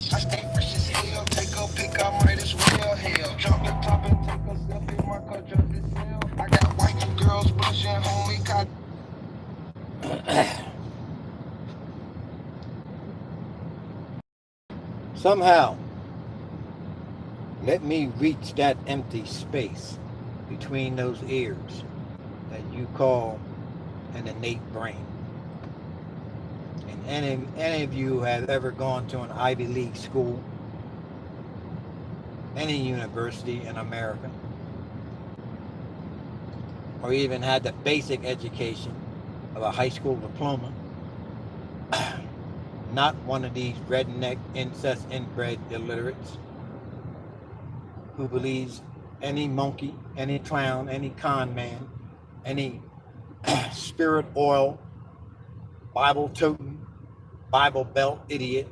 I stay fresh as hell, take a pick, I might as well. Hell, drop the top and take a selfie, my culture is hell. I got white girls blushing, homie, caught. Somehow, let me reach that empty space between those ears that you call an innate brain. And any of you have ever gone to an Ivy League school, any university in America, or even had the basic education of a high school diploma, not one of these redneck, incest inbred illiterates who believes any monkey, any clown, any con man, any spirit oil, Bible toting, Bible belt idiot,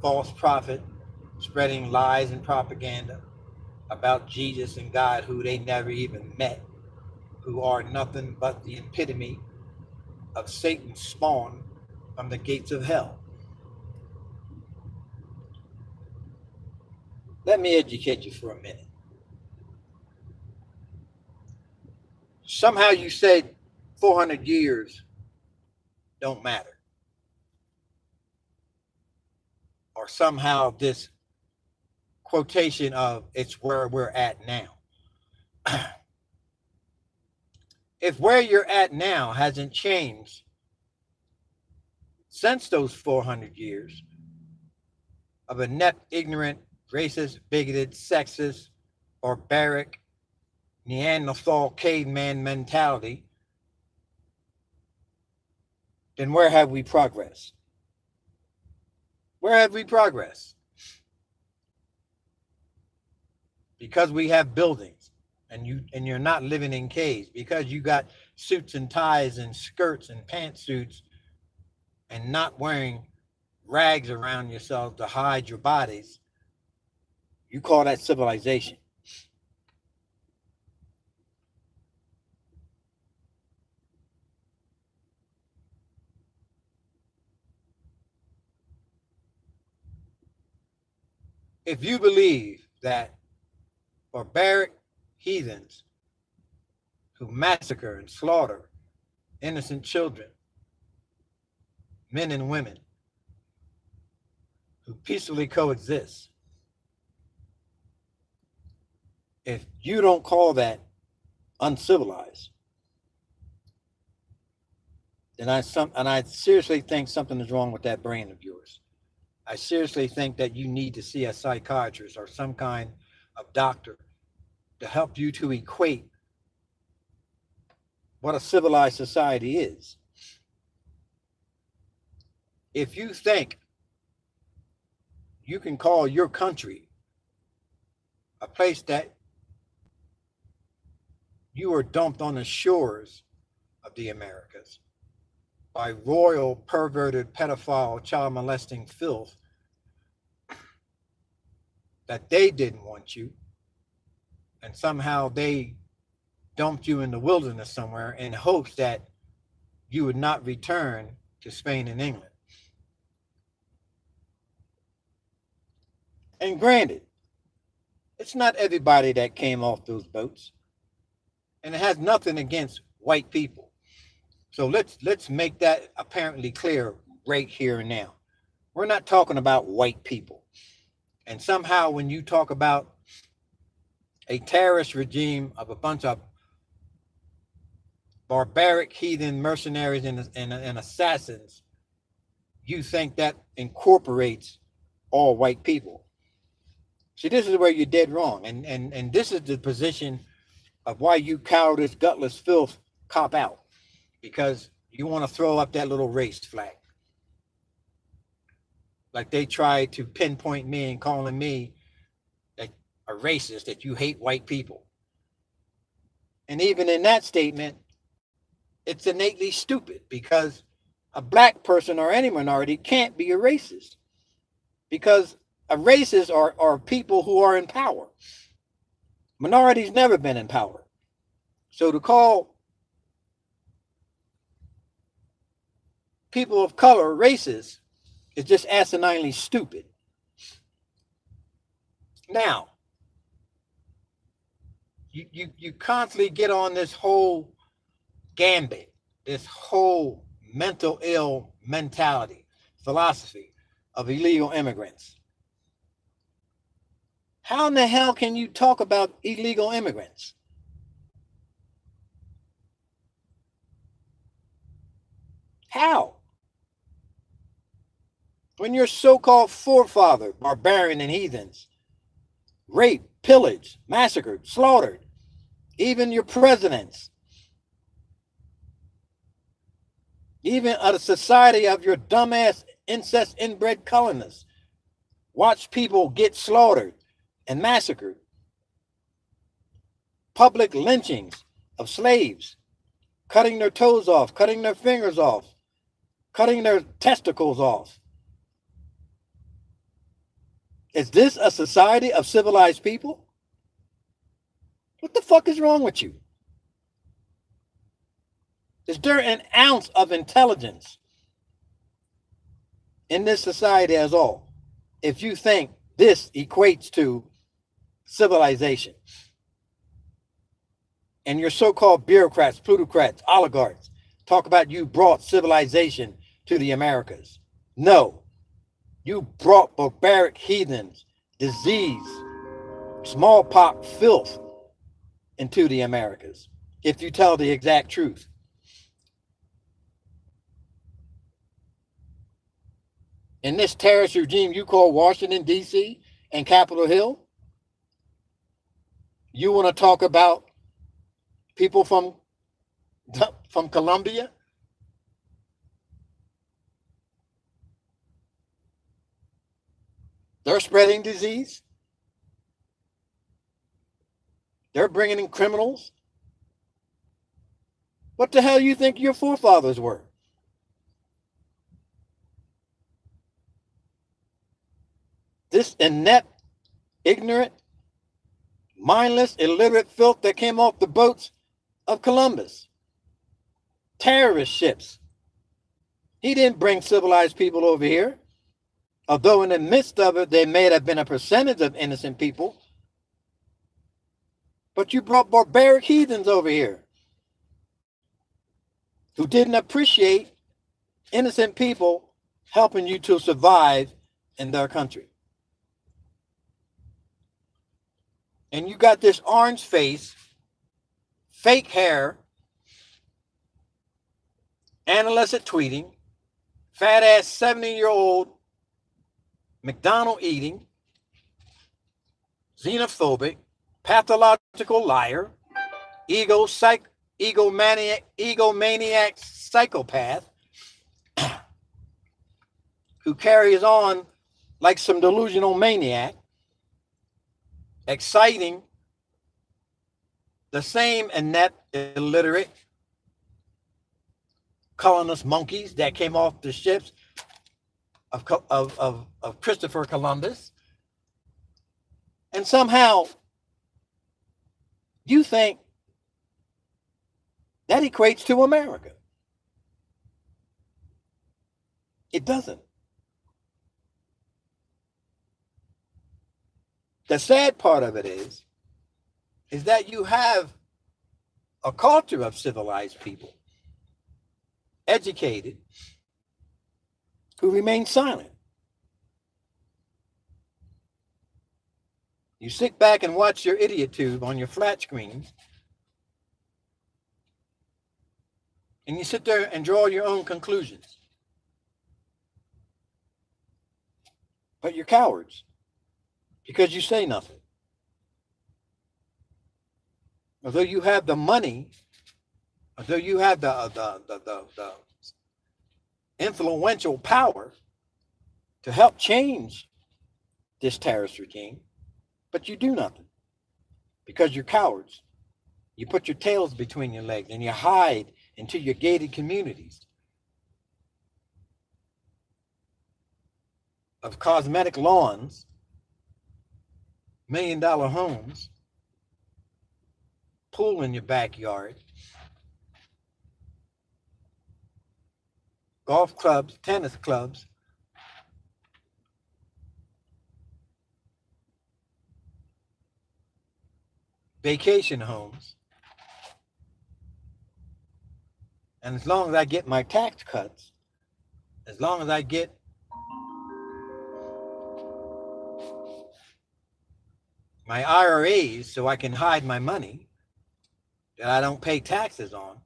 false prophet, spreading lies and propaganda about Jesus and God who they never even met, who are nothing but the epitome of Satan's spawn from the gates of hell. Let me educate you for a minute. Somehow you said 400 years don't matter. Or somehow this quotation of it's where we're at now. If where you're at now hasn't changed since those 400 years of inept, ignorant, racist, bigoted, sexist, barbaric, Neanderthal caveman mentality, then where have we progressed? Where have we progressed? Because we have buildings and you're not living in caves, because you got suits and ties and skirts and pantsuits and not wearing rags around yourself to hide your bodies, you call that civilization. If you believe that barbaric heathens who massacre and slaughter innocent children, men and women, who peacefully coexist, if you don't call that uncivilized, then I seriously think something is wrong with that brain of yours. I seriously think that you need to see a psychiatrist or some kind of doctor to help you to equate what a civilized society is. If you think you can call your country a place that you were dumped on the shores of the Americas by royal, perverted, pedophile, child molesting filth, that they didn't want you, and somehow they dumped you in the wilderness somewhere in hopes that you would not return to Spain and England. And granted, it's not everybody that came off those boats, and it has nothing against white people. So let's make that apparently clear right here and now. We're not talking about white people. And somehow when you talk about a terrorist regime of a bunch of barbaric heathen mercenaries and assassins, you think that incorporates all white people. See, this is where you're dead wrong. And this is the position of why you cowardice, gutless filth cop out. Because you want to throw up that little race flag. Like they tried to pinpoint me and calling me a racist, that you hate white people. And even in that statement, it's innately stupid, because a black person or any minority can't be a racist, because a racist are people who are in power. Minorities never been in power. So to call people of color racist It's just asininely stupid. Now, you constantly get on this whole gambit, this whole mental ill mentality, philosophy of illegal immigrants. How in the hell can you talk about illegal immigrants? How? When your so-called forefather, barbarian and heathens, raped, pillaged, massacred, slaughtered, even your presidents, even a society of your dumbass incest inbred colonists, watch people get slaughtered and massacred. Public lynchings of slaves, cutting their toes off, cutting their fingers off, cutting their testicles off. Is this a society of civilized people? What the fuck is wrong with you? Is there an ounce of intelligence in this society as all if you think this equates to civilization? And your so-called bureaucrats, plutocrats, oligarchs talk about you brought civilization to the Americas. No, you brought barbaric heathens, disease, smallpox, filth into the Americas, if you tell the exact truth. In this terrorist regime you call Washington, D.C. and Capitol Hill, you want to talk about people from Colombia? They're spreading disease. They're bringing in criminals. What the hell you think your forefathers were? This inept, ignorant, mindless, illiterate filth that came off the boats of Columbus. Terrorist ships. He didn't bring civilized people over here. Although in the midst of it, there may have been a percentage of innocent people. But you brought barbaric heathens over here who didn't appreciate innocent people helping you to survive in their country. And you got this orange face, fake hair, analytic tweeting, fat ass 70-year-old McDonald eating, xenophobic, pathological liar, egomaniac psychopath who carries on like some delusional maniac, exciting the same inept, illiterate colonist monkeys that came off the ships of Christopher Columbus. And somehow you think that equates to America. It doesn't. The sad part of it is that you have a culture of civilized people, educated, who remain silent. You sit back and watch your idiot tube on your flat screen, and you sit there and draw your own conclusions. But you're cowards because you say nothing. Although you have the money, although you have the influential power to help change this terrorist regime, but you do nothing because you're cowards. You put your tails between your legs and you hide into your gated communities of cosmetic lawns, $1 million homes, pool in your backyard, golf clubs, tennis clubs, vacation homes. And as long as I get my tax cuts, as long as I get my IRAs so I can hide my money that I don't pay taxes on,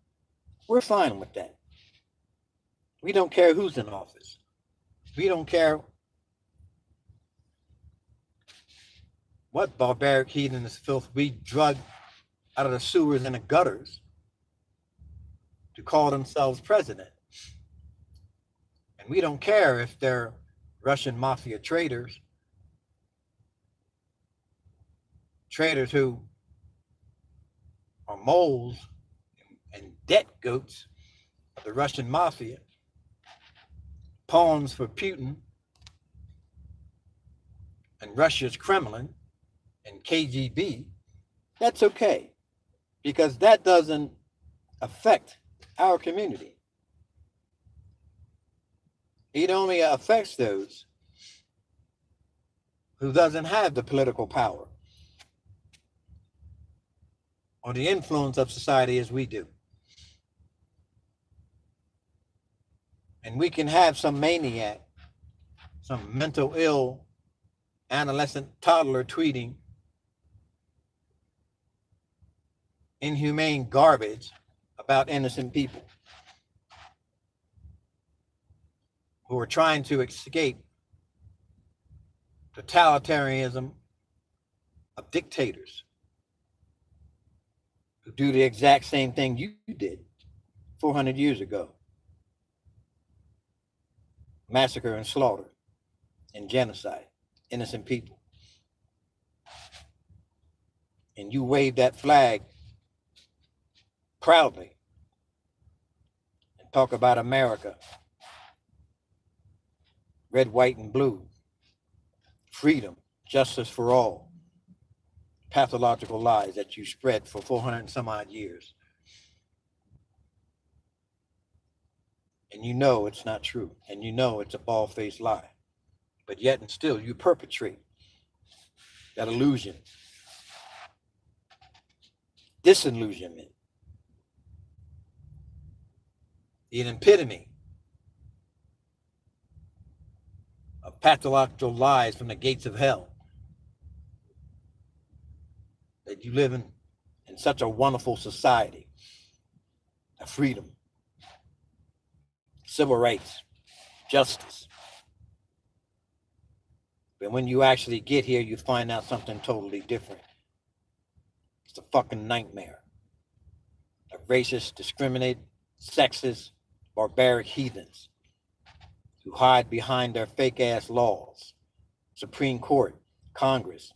we're fine with that. We don't care who's in office. We don't care what barbaric heathenous filth we drug out of the sewers and the gutters to call themselves president. And we don't care if they're Russian mafia traitors who are moles and debt goats of the Russian mafia, pawns for Putin and Russia's Kremlin and KGB. That's okay, because that doesn't affect our community. It only affects those who doesn't have the political power or the influence of society as we do. And we can have some maniac, some mental ill adolescent toddler tweeting inhumane garbage about innocent people who are trying to escape totalitarianism of dictators who do the exact same thing you did 400 years ago. Massacre and slaughter and genocide, innocent people. And you wave that flag proudly and talk about America, red, white, and blue, freedom, justice for all, pathological lies that you spread for 400 and some odd years. And you know it's not true, and you know it's a bald-faced lie, but yet and still you perpetrate that illusion, disillusionment, the epitome of pathological lies from the gates of hell, that you live in such a wonderful society of freedom, civil rights, justice. But when you actually get here, you find out something totally different. It's a fucking nightmare. A racist, discriminated, sexist, barbaric heathens who hide behind their fake ass laws. Supreme Court, Congress,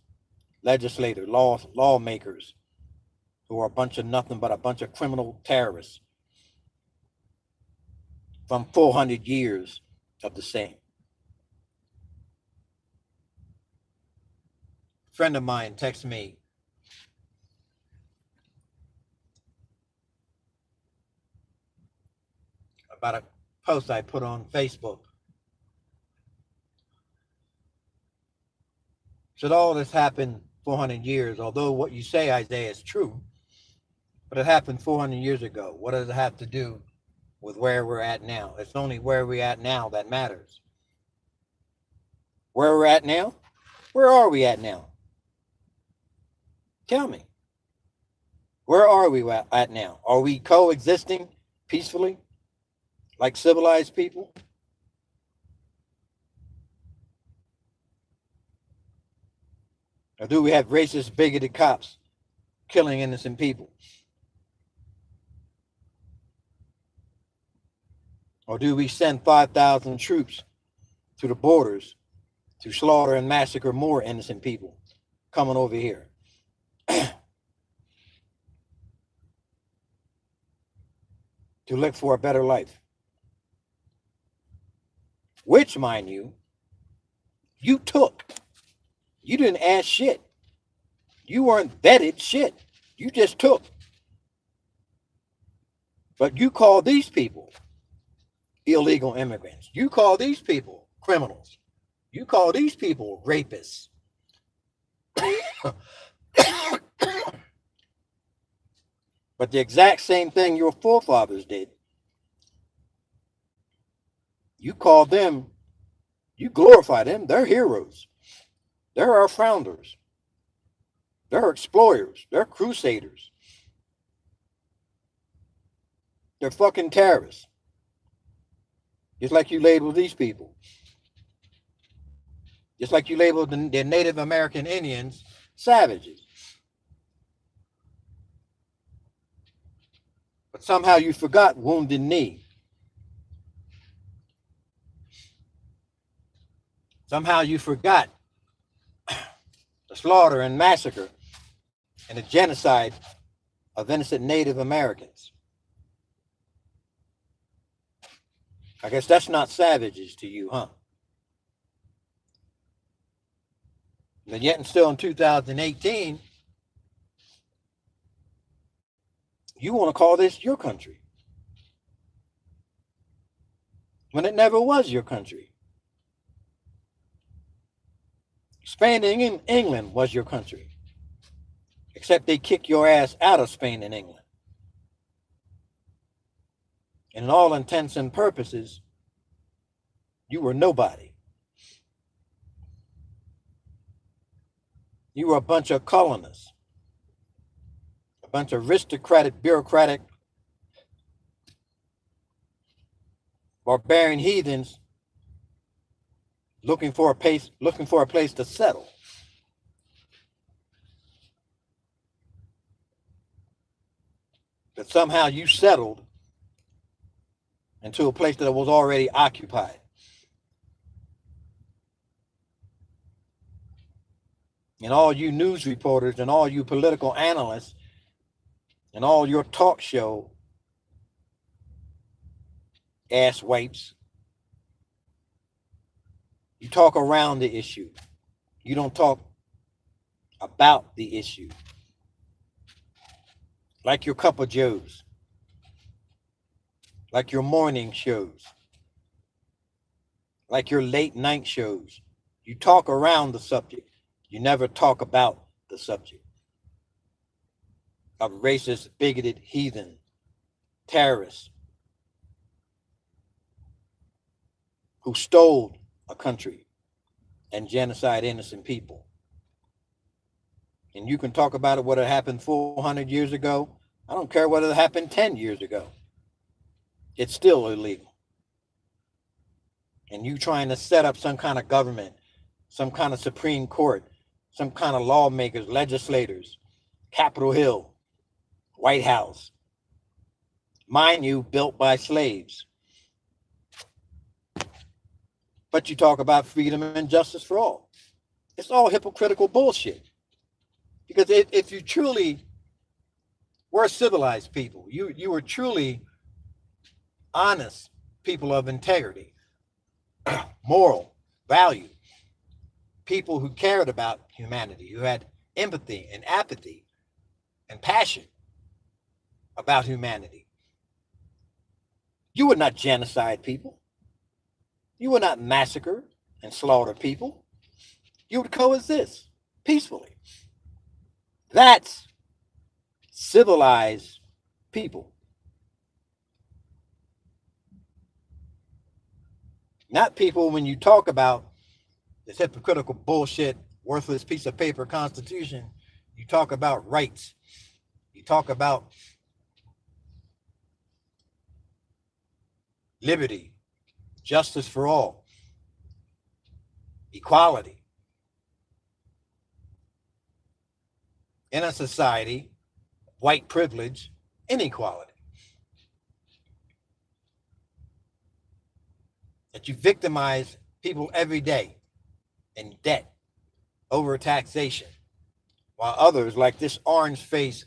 legislators, lawmakers, who are a bunch of nothing but a bunch of criminal terrorists from 400 years of the same. A friend of mine texted me about a post I put on Facebook. Should all this happen 400 years, although what you say, Isaiah, is true, but it happened 400 years ago. What does it have to do with where we're at now? It's only where we're at now that matters. Where we're at now? Where are we at now? Tell me. Where are we at now? Are we coexisting peacefully like civilized people? Or do we have racist, bigoted cops killing innocent people? Or do we send 5,000 troops to the borders to slaughter and massacre more innocent people coming over here? To look for a better life? Which, mind you, you took. You didn't ask shit. You weren't vetted shit. You just took. But you call these people illegal immigrants. You call these people criminals. You call these people rapists. But the exact same thing your forefathers did. You call them, you glorify them. They're heroes. They're our founders. They're explorers. They're crusaders. They're fucking terrorists. Just like you label these people. Just like you label the Native American Indians savages. But somehow you forgot Wounded Knee. Somehow you forgot the slaughter and massacre and the genocide of innocent Native Americans. I guess that's not savages to you, huh? But yet and still in 2018, you want to call this your country. When it never was your country. Spain and England was your country. Except they kicked your ass out of Spain and England. And in all intents and purposes, you were nobody. You were a bunch of colonists. A bunch of aristocratic, bureaucratic, barbarian heathens looking for a place to settle. But somehow you settled into a place that was already occupied. And all you news reporters and all you political analysts and all your talk show ass wipes, you talk around the issue. You don't talk about the issue. Like your Cup of Joes. Like your morning shows. Like your late night shows. You talk around the subject. You never talk about the subject of racist, bigoted, heathen, terrorists who stole a country and genocide innocent people. And you can talk about it, what happened 400 years ago. I don't care whether it happened 10 years ago. It's still illegal. And you trying to set up some kind of government, some kind of Supreme Court, some kind of lawmakers, legislators, Capitol Hill, White House, mind you, built by slaves. But you talk about freedom and justice for all. It's all hypocritical bullshit. Because if you truly were civilized people, you were truly honest people of integrity, moral value, people who cared about humanity, who had empathy and apathy and passion about humanity. You would not genocide people. You would not massacre and slaughter people. You would coexist peacefully. That's civilized people. Not people when you talk about this hypocritical bullshit, worthless piece of paper constitution, you talk about rights. You talk about liberty, justice for all, equality. In a society, white privilege, inequality. That you victimize people every day in debt, over taxation, while others, like this orange-faced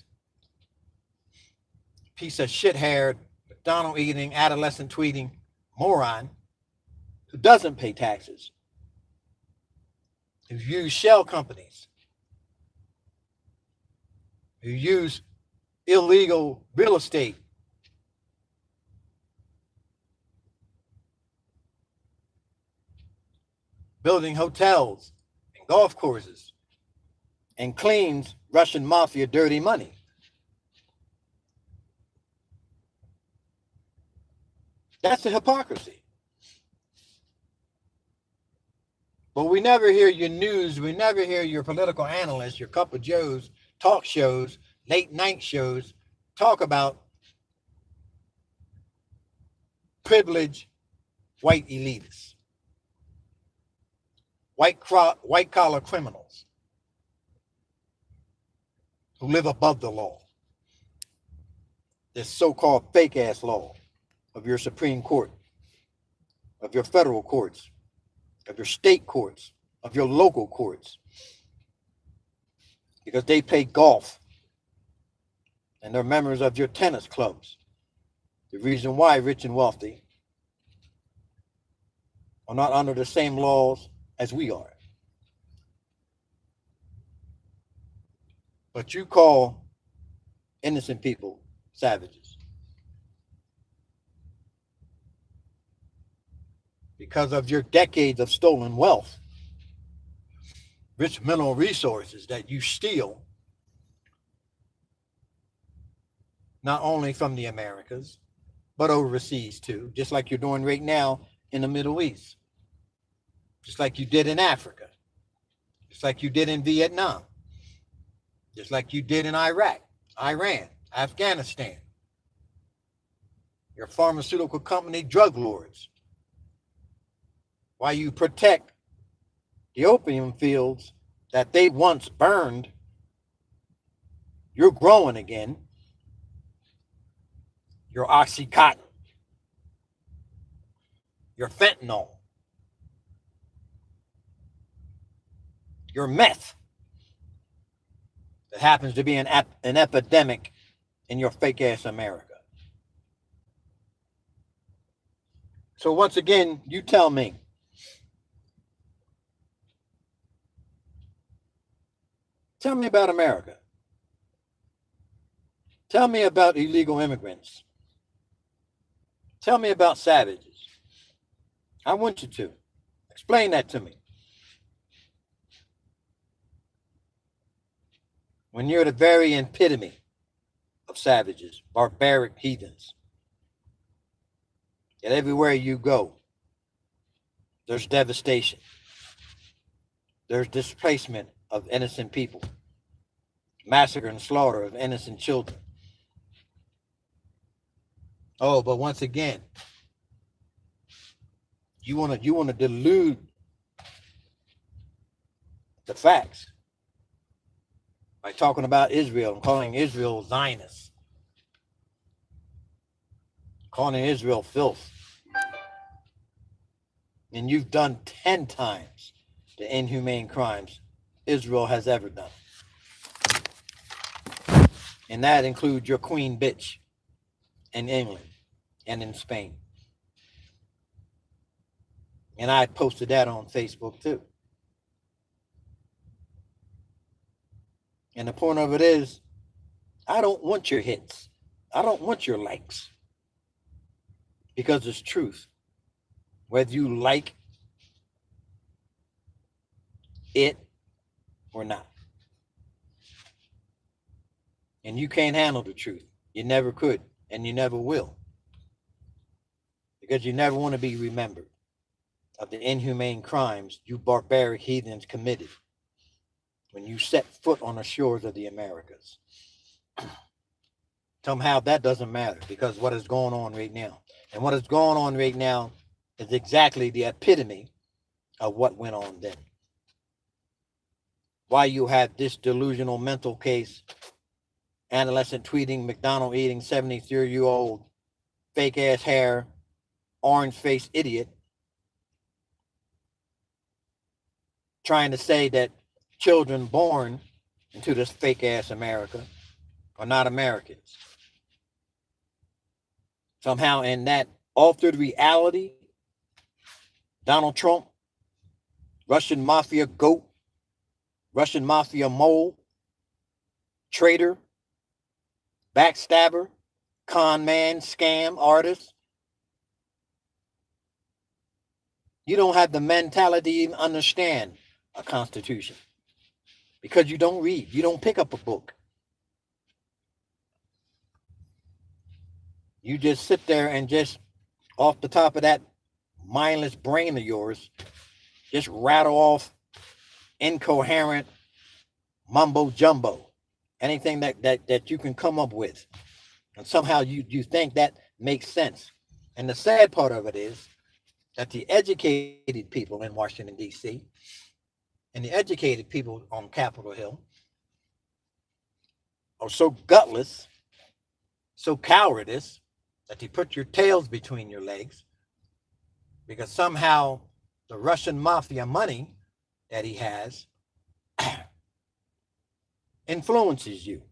piece of shit-haired, McDonald eating, adolescent tweeting moron who doesn't pay taxes, who use shell companies, who use illegal real estate, building hotels and golf courses, and cleans Russian mafia dirty money. That's the hypocrisy. But we never hear your news. We never hear your political analysts, your Cup of Joes, talk shows, late night shows talk about privileged white elitists, white collar criminals who live above the law. This so-called fake ass law of your Supreme Court, of your federal courts, of your state courts, of your local courts, because they play golf and they're members of your tennis clubs. The reason why rich and wealthy are not under the same laws as we are. But you call innocent people savages because of your decades of stolen wealth, rich mineral resources that you steal not only from the Americas, but overseas too, just like you're doing right now in the Middle East, just like you did in Africa, just like you did in Vietnam, just like you did in Iraq, Iran, Afghanistan. Your pharmaceutical company drug lords. While you protect the opium fields that they once burned, you're growing again. Your Oxycontin, your fentanyl, your meth that happens to be an epidemic in your fake ass America. So once again, you tell me, tell me about America. Tell me about illegal immigrants. Tell me about savages. I want you to. Explain that to me. When you're the very epitome of savages, barbaric heathens, and everywhere you go, there's devastation. There's displacement of innocent people, massacre and slaughter of innocent children. Oh, but once again, you want to delude the facts by talking about Israel and calling Israel Zionist, calling Israel filth. And you've done 10 times the inhumane crimes Israel has ever done. And that includes your queen bitch in England and in Spain. And I posted that on Facebook too. And the point of it is, I don't want your hits. I don't want your likes. Because it's truth. Whether you like it or not. And you can't handle the truth. You never could, and you never will. Because you never want to be remembered of the inhumane crimes you barbaric heathens committed when you set foot on the shores of the Americas. Somehow that doesn't matter because what is going on right now. And what is going on right now is exactly the epitome of what went on then. Why you have this delusional mental case, adolescent tweeting, McDonald eating, 73-year-old, fake ass hair, orange face idiot, trying to say that children born into this fake ass America are not Americans. Somehow in that altered reality, Donald Trump, Russian mafia goat, Russian mafia mole, traitor, backstabber, con man, scam artist. You don't have the mentality to even understand a constitution because you don't read. You don't pick up a book. You just sit there and just off the top of that mindless brain of yours, just rattle off incoherent mumbo jumbo, anything that you can come up with, and somehow you think that makes sense. And the sad part of it is that the educated people in Washington D.C. and the educated people on Capitol Hill are so gutless, so cowardice, that they put your tails between your legs because somehow the Russian mafia money that he has influences you.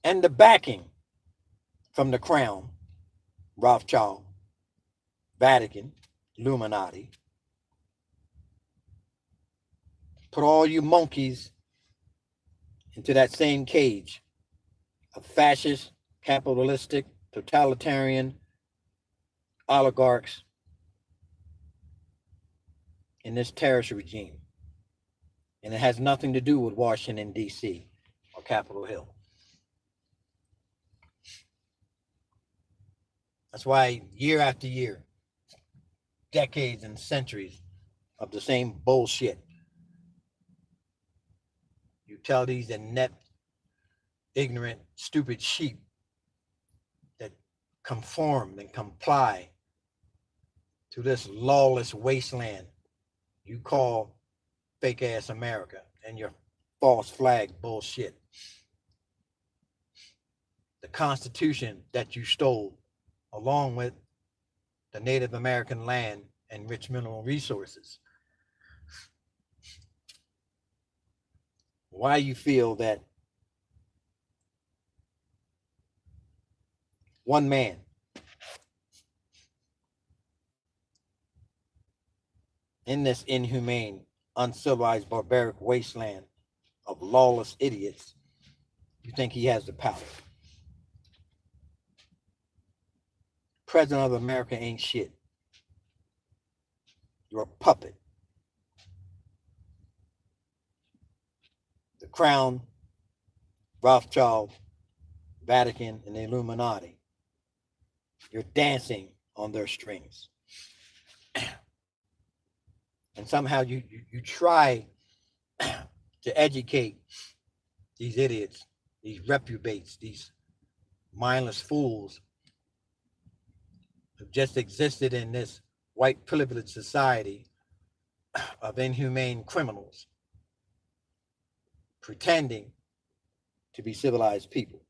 And the backing from the crown, Rothschild, Vatican, Illuminati. Put all you monkeys into that same cage of fascist, capitalistic, totalitarian oligarchs in this terrorist regime. And it has nothing to do with Washington, D.C. or Capitol Hill. That's why year after year, decades and centuries of the same bullshit, you tell these inept, ignorant, stupid sheep that conform and comply to this lawless wasteland you call fake ass America and your false flag bullshit. The Constitution that you stole, along with the Native American land and rich mineral resources. Why you feel that one man in this inhumane, uncivilized, barbaric wasteland of lawless idiots, you think he has the power. President of America ain't shit. You're a puppet. The Crown, Rothschild, Vatican, and the Illuminati. You're dancing on their strings. And somehow you try to educate these idiots, these reprobates, these mindless fools who just existed in this white privileged society of inhumane criminals pretending to be civilized people.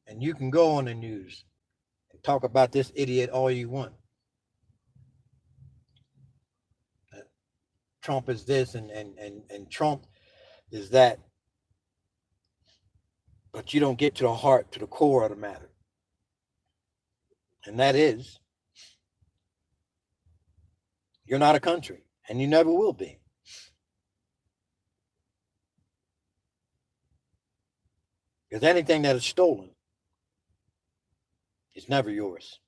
And you can go on the news and talk about this idiot all you want. Trump is this and Trump is that. But you don't get to the heart, to the core of the matter. And that is, you're not a country, and you never will be. Because anything that is stolen is never yours.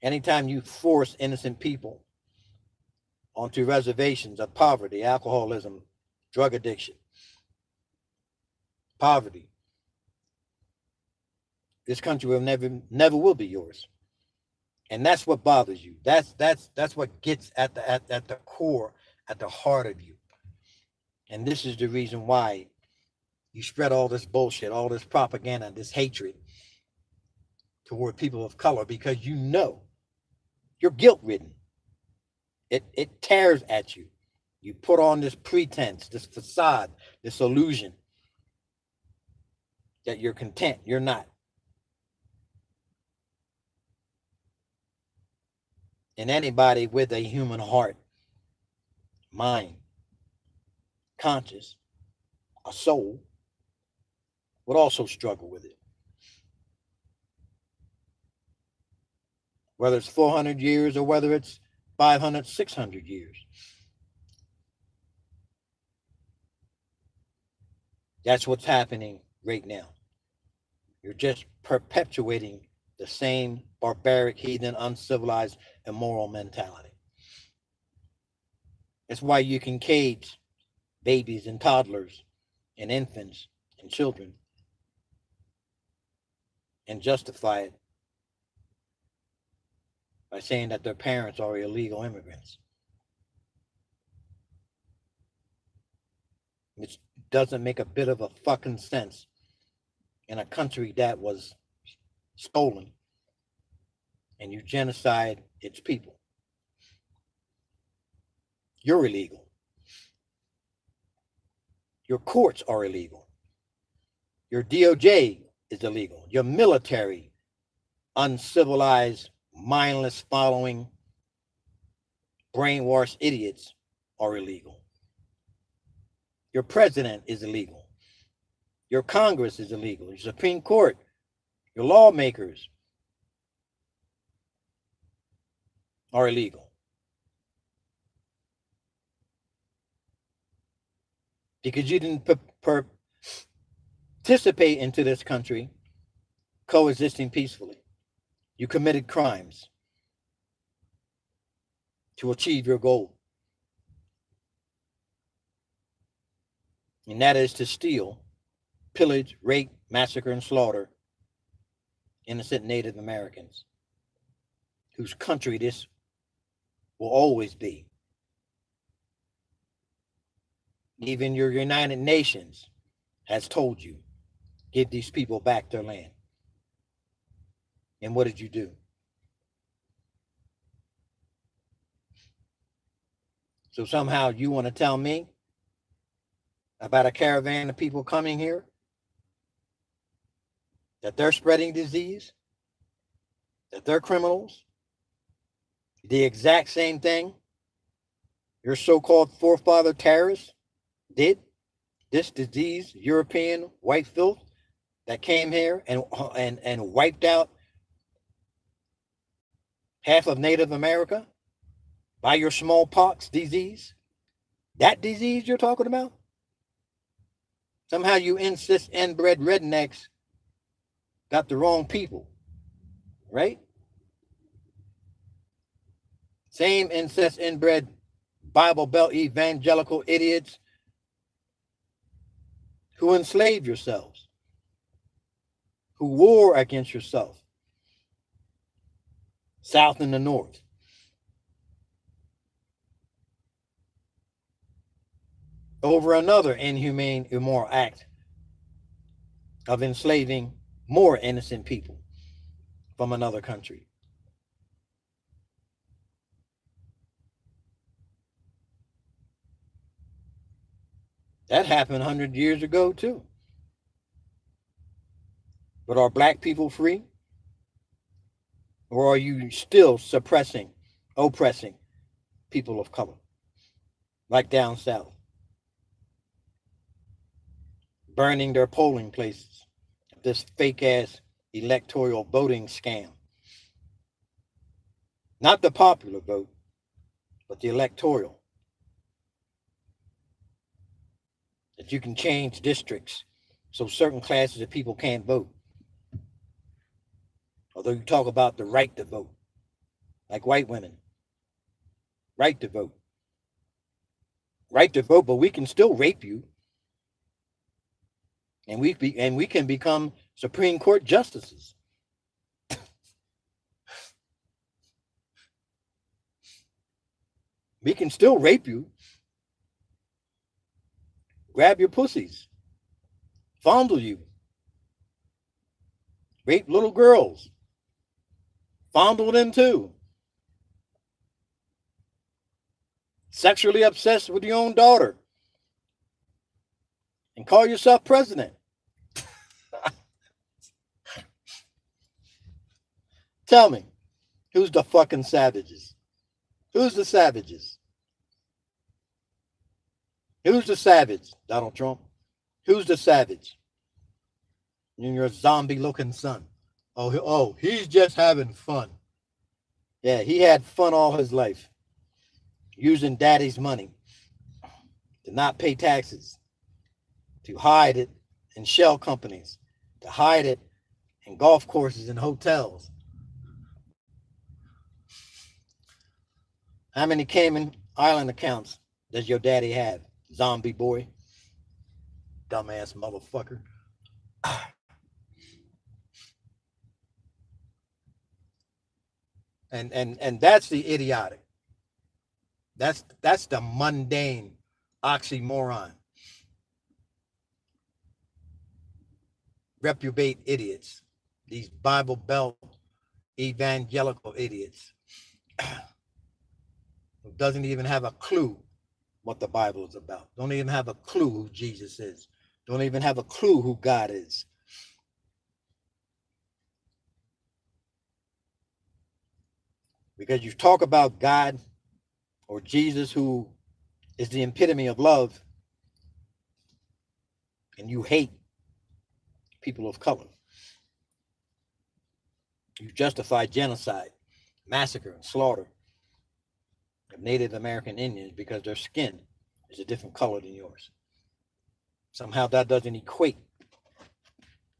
Anytime you force innocent people onto reservations of poverty, alcoholism, drug addiction, poverty, this country will never will be yours. And that's what bothers you. That's what gets at the core, at the heart of you. And this is the reason why you spread all this bullshit, all this propaganda, this hatred toward people of color, because you know you're guilt-ridden. It tears at you. You put on this pretense, this facade, this illusion that you're content. You're not. And anybody with a human heart, mind, conscience, a soul, would also struggle with it. Whether it's 400 years or whether it's 500, 600 years. That's what's happening right now. You're just perpetuating the same barbaric, heathen, uncivilized, immoral mentality. That's why you can cage babies and toddlers and infants and children and justify it by saying that their parents are illegal immigrants, which doesn't make a bit of a fucking sense in a country that was stolen and you genocide its people. You're illegal. Your courts are illegal. Your DOJ is illegal. Your military, uncivilized, mindless following, brainwashed idiots are illegal. Your president is illegal. Your Congress is illegal. Your Supreme Court, your lawmakers are illegal. Because you didn't participate into this country coexisting peacefully. You committed crimes to achieve your goal. And that is to steal, pillage, rape, massacre, and slaughter innocent Native Americans whose country this will always be. Even your United Nations has told you, give these people back their land. And what did you do? So somehow you want to tell me about a caravan of people coming here, that they're spreading disease, that they're criminals, the exact same thing your so-called forefather terrorists did, this disease, European white filth that came here and wiped out half of Native America by your smallpox disease, that disease you're talking about? Somehow you incest inbred rednecks got the wrong people, right? Same incest inbred Bible Belt evangelical idiots who enslaved yourselves, who war against yourself, South and the North. Over another inhumane, immoral act of enslaving more innocent people from another country. That happened 100 years ago too. But are black people free? Or are you still suppressing, oppressing people of color? Like down south. Burning their polling places. This fake ass electoral voting scam. Not the popular vote, but the electoral. That you can change districts so certain classes of people can't vote. Although you talk about the right to vote, like white women. Right to vote. Right to vote, but we can still rape you. And we can become Supreme Court justices. We can still rape you. Grab your pussies. Fondle you. Rape little girls. Fondle them too. Sexually obsessed with your own daughter. And call yourself president. Tell me, who's the fucking savages? Who's the savages? Who's the savage, Donald Trump? Who's the savage? And your zombie-looking son. Oh, he's just having fun. Yeah, he had fun all his life. Using daddy's money to not pay taxes, to hide it in shell companies, to hide it in golf courses and hotels. How many Cayman Island accounts does your daddy have? zombie boy, dumbass motherfucker. And that's the idiotic. That's the mundane oxymoron. Reprobate idiots. These Bible Belt evangelical idiots who doesn't even have a clue what the Bible is about. Don't even have a clue who Jesus is. Don't even have a clue who God is. Because you talk about God or Jesus, who is the epitome of love, and you hate people of color. You justify genocide, massacre, and slaughter of Native American Indians because their skin is a different color than yours. Somehow that doesn't equate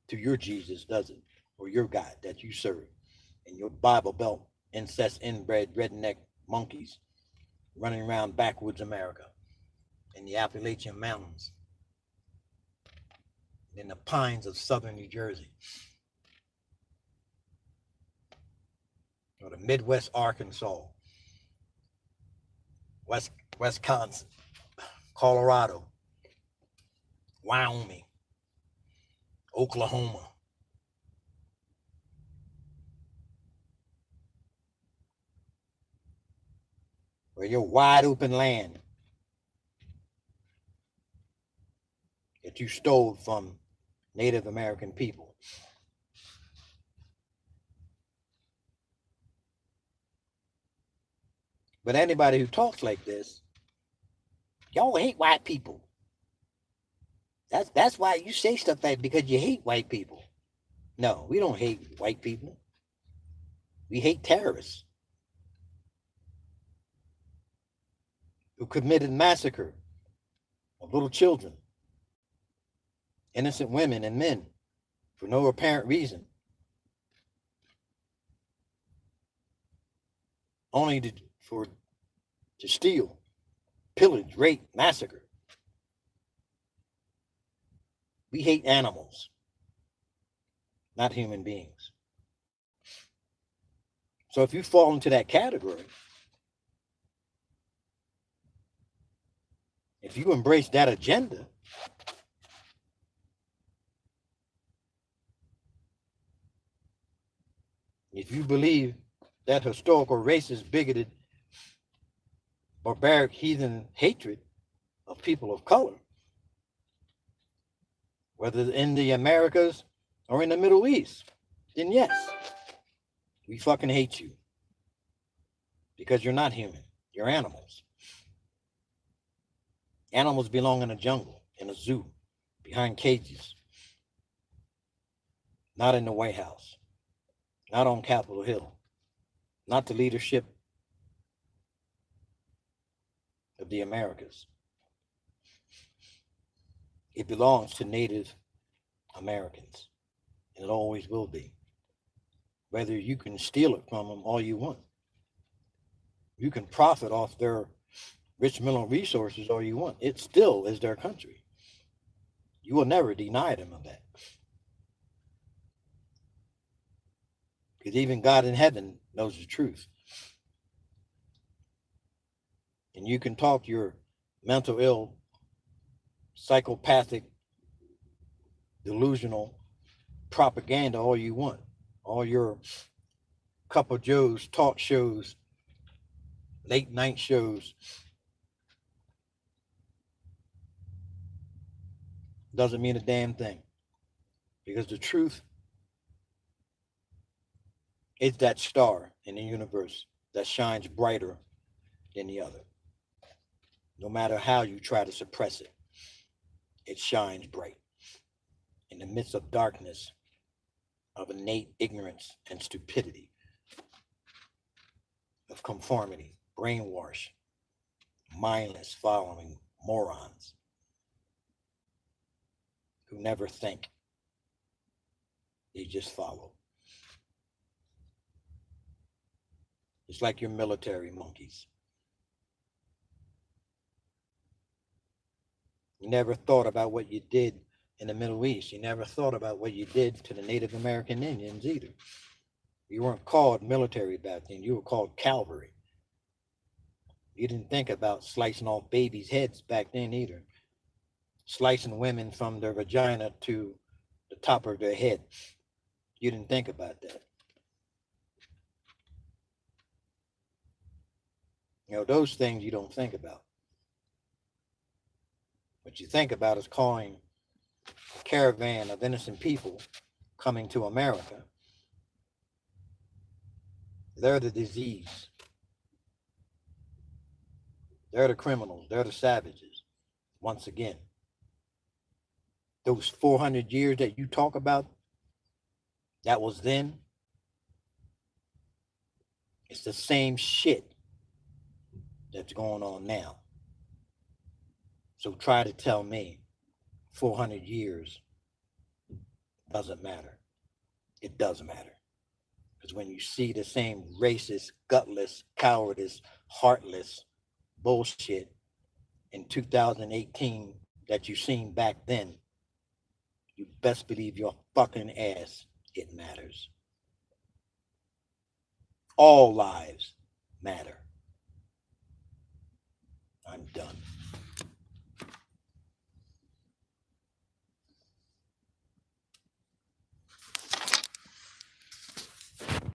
to your Jesus, does it? Or your God that you serve and your Bible Belt incest inbred redneck monkeys running around backwoods America in the Appalachian Mountains, in the pines of southern New Jersey, or the Midwest Arkansas, Wisconsin, Colorado, Wyoming, Oklahoma, where your wide open land that you stole from Native American people. But anybody who talks like this, y'all hate white people. That's why you say stuff like, because you hate white people. No, we don't hate white people. We hate terrorists who committed massacre of little children, innocent women and men for no apparent reason, only to steal, pillage, rape, massacre. We hate animals, not human beings. So if you fall into that category, if you embrace that agenda, if you believe that historical racist, bigoted, barbaric, heathen hatred of people of color, whether in the Americas or in the Middle East, then yes, we fucking hate you. Because you're not human. You're animals. Animals belong in a jungle, in a zoo, behind cages. Not in the White House. Not on Capitol Hill. Not the leadership of the Americas. It belongs to Native Americans. And it always will be. Whether you can steal it from them all you want. You can profit off their rich mineral resources all you want. It still is their country. You will never deny them of that. Because even God in heaven knows the truth. And you can talk your mental ill, psychopathic, delusional propaganda all you want. All your Cup of Joe's talk shows, late night shows. Doesn't mean a damn thing. Because the truth is that star in the universe that shines brighter than the other. No matter how you try to suppress it, it shines bright in the midst of darkness, of innate ignorance and stupidity, of conformity, brainwash, mindless following morons who never think, they just follow. It's like your military monkeys. You never thought about what you did in the Middle East. You never thought about what you did to the Native American Indians either. You weren't called military back then. You were called cavalry. You didn't think about slicing off babies' heads back then either. Slicing women from their vagina to the top of their head. You didn't think about that. You know, those things you don't think about. What you think about is calling a caravan of innocent people coming to America. They're the disease. They're the criminals. They're the savages. Once again, those 400 years that you talk about, that was then. It's the same shit that's going on now. So try to tell me 400 years doesn't matter. It does matter. Because when you see the same racist, gutless, cowardice, heartless bullshit in 2018 that you seen back then, you best believe your fucking ass it matters. All lives matter.